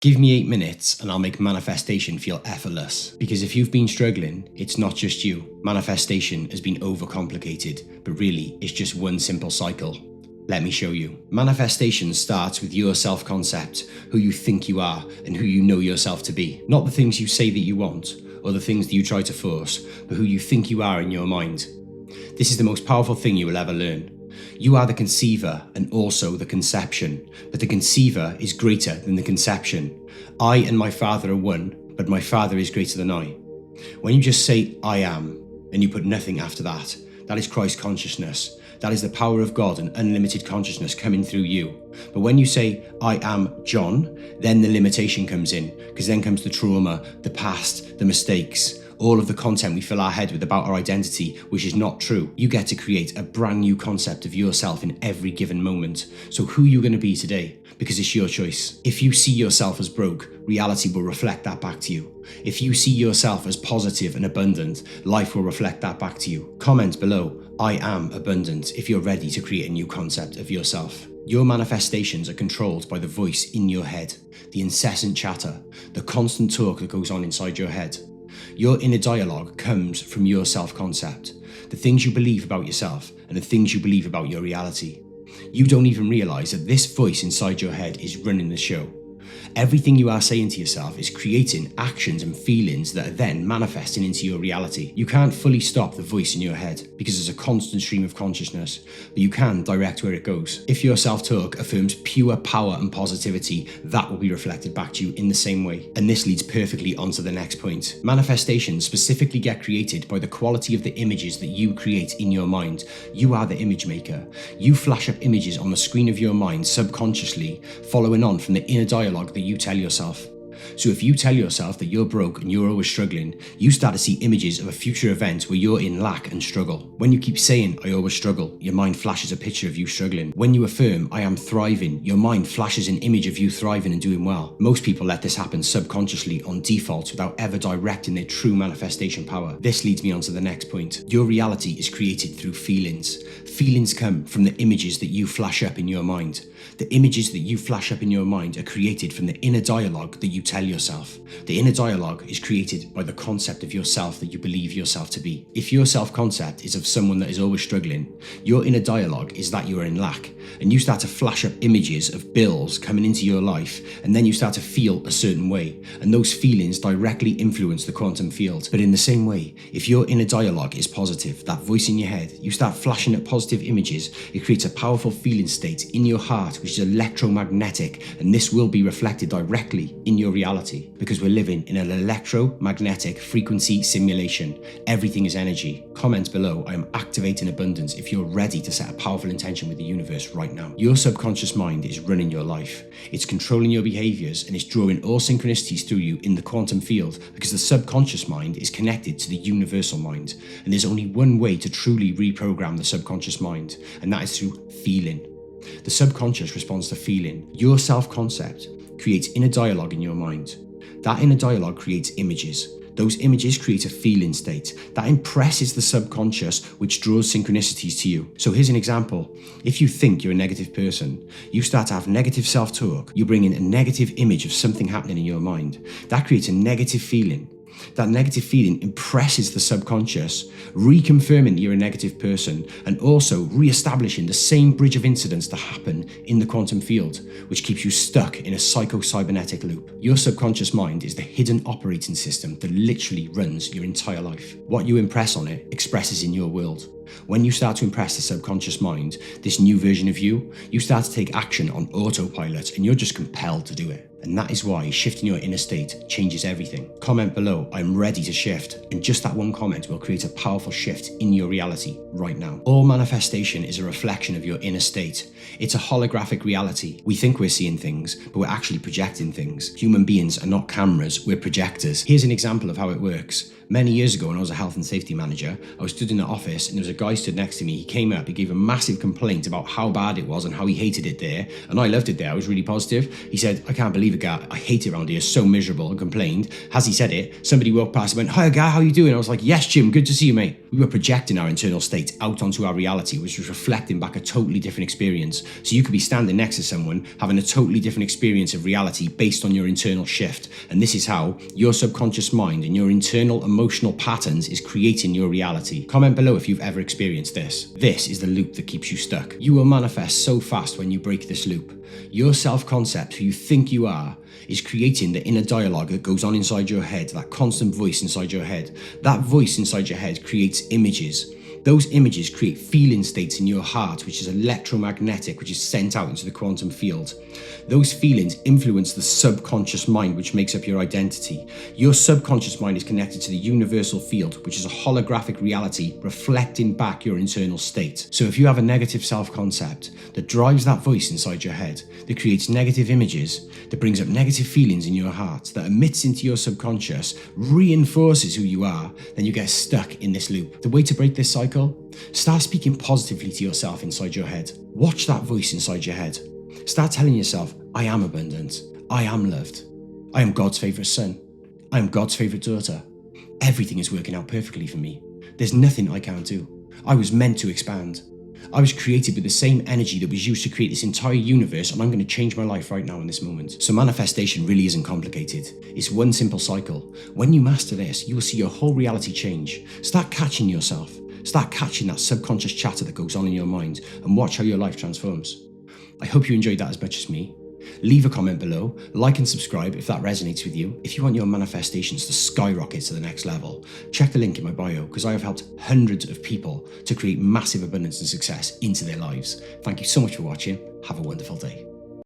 Give me 8 minutes and I'll make manifestation feel effortless. Because if you've been struggling, it's not just you. Manifestation has been overcomplicated, but really it's just one simple cycle. Let me show you. Manifestation starts with your self-concept, who you think you are and who you know yourself to be. Not the things you say that you want or the things that you try to force, but who you think you are in your mind. This is the most powerful thing you will ever learn. You are the conceiver and also the conception, but the conceiver is greater than the conception. I and my Father are one, but my Father is greater than I. When you just say, I am, and you put nothing after that, that is Christ consciousness. That is the power of God and unlimited consciousness coming through you. But when you say, I am John, then the limitation comes in, because then comes the trauma, the past, the mistakes, all of the content we fill our head with about our identity, which is not true. You get to create a brand new concept of yourself in every given moment. So who are you going to be today? Because it's your choice. If you see yourself as broke, reality will reflect that back to you. If you see yourself as positive and abundant, life will reflect that back to you. Comment below, I am abundant, if you're ready to create a new concept of yourself. Your manifestations are controlled by the voice in your head, the incessant chatter, the constant talk that goes on inside your head. Your inner dialogue comes from your self-concept, the things you believe about yourself and the things you believe about your reality. You don't even realize that this voice inside your head is running the show. Everything you are saying to yourself is creating actions and feelings that are then manifesting into your reality. You can't fully stop the voice in your head because there's a constant stream of consciousness, but you can direct where it goes. If your self-talk affirms pure power and positivity, that will be reflected back to you in the same way. And this leads perfectly onto the next point. Manifestations specifically get created by the quality of the images that you create in your mind. You are the image maker. You flash up images on the screen of your mind subconsciously, following on from the inner dialogue that you tell yourself. So if you tell yourself that you're broke and you're always struggling, you start to see images of a future event where you're in lack and struggle. When you keep saying, I always struggle, your mind flashes a picture of you struggling. When you affirm, I am thriving, your mind flashes an image of you thriving and doing well. Most people let this happen subconsciously on default without ever directing their true manifestation power. This leads me on to the next point. Your reality is created through feelings. Feelings come from the images that you flash up in your mind. The images that you flash up in your mind are created from the inner dialogue that you tell yourself. The inner dialogue is created by the concept of yourself that you believe yourself to be. If your self-concept is of someone that is always struggling, your inner dialogue is that you are in lack, and you start to flash up images of bills coming into your life, and then you start to feel a certain way, and those feelings directly influence the quantum field. But in the same way, if your inner dialogue is positive, that voice in your head, you start flashing up positive images, it creates a powerful feeling state in your heart, which is electromagnetic, and this will be reflected directly in your reality, because we're living in an electromagnetic frequency simulation. Everything is energy. Comment below, I am activating abundance, if you're ready to set a powerful intention with the universe right now. Your subconscious mind is running your life. It's controlling your behaviors and it's drawing all synchronicities through you in the quantum field, because the subconscious mind is connected to the universal mind, and there's only one way to truly reprogram the subconscious mind, and that is through feeling. The subconscious responds to feeling. Your self-concept creates inner dialogue in your mind. That inner dialogue creates images. Those images create a feeling state that impresses the subconscious, which draws synchronicities to you. So here's an example. If you think you're a negative person, you start to have negative self-talk. You bring in a negative image of something happening in your mind. That creates a negative feeling. That negative feeling impresses the subconscious, reconfirming that you're a negative person and also re-establishing the same bridge of incidents that happen in the quantum field, which keeps you stuck in a psycho-cybernetic loop. Your subconscious mind is the hidden operating system that literally runs your entire life. What you impress on it expresses in your world. When you start to impress the subconscious mind, this new version of you, you start to take action on autopilot and you're just compelled to do it. And that is why shifting your inner state changes everything. Comment below, I'm ready to shift. And just that one comment will create a powerful shift in your reality right now. All manifestation is a reflection of your inner state. It's a holographic reality. We think we're seeing things, but we're actually projecting things. Human beings are not cameras, we're projectors. Here's an example of how it works. Many years ago when I was a health and safety manager, I was stood in the office and there was a guy stood next to me. He came up, he gave a massive complaint about how bad it was and how he hated it there. And I loved it there, I was really positive. He said, I can't believe believe a guy I hate it around here, so miserable, and complained. As he said it, somebody walked past and went, "Hi guy, how you doing?" I was like, "Yes Jim, good to see you mate." We were projecting our internal state out onto our reality, which was reflecting back a totally different experience. So you could be standing next to someone having a totally different experience of reality based on your internal shift. And this is how your subconscious mind and your internal emotional patterns is creating your reality. Comment below if you've ever experienced this. This is the loop that keeps you stuck. You will manifest so fast when you break this loop. Your self-concept, who you think you are, is creating the inner dialogue that goes on inside your head, that constant voice inside your head. That voice inside your head creates images. Those images create feeling states in your heart, which is electromagnetic, which is sent out into the quantum field. Those feelings influence the subconscious mind, which makes up your identity. Your subconscious mind is connected to the universal field, which is a holographic reality reflecting back your internal state. So if you have a negative self-concept that drives that voice inside your head, that creates negative images, that brings up negative feelings in your heart, that emits into your subconscious, reinforces who you are, then you get stuck in this loop. The way to break this cycle: start speaking positively to yourself inside your head. Watch that voice inside your head. Start telling yourself, "I am abundant. I am loved. I am God's favourite son. I am God's favourite daughter. Everything is working out perfectly for me. There's nothing I can't do. I was meant to expand. I was created with the same energy that was used to create this entire universe, and I'm going to change my life right now in this moment." So manifestation really isn't complicated. It's one simple cycle. When you master this, you will see your whole reality change. Start catching yourself. Start catching that subconscious chatter that goes on in your mind, and watch how your life transforms. I hope you enjoyed that as much as me. Leave a comment below, like and subscribe if that resonates with you. If you want your manifestations to skyrocket to the next level, check the link in my bio, because I have helped hundreds of people to create massive abundance and success into their lives. Thank you so much for watching. Have a wonderful day.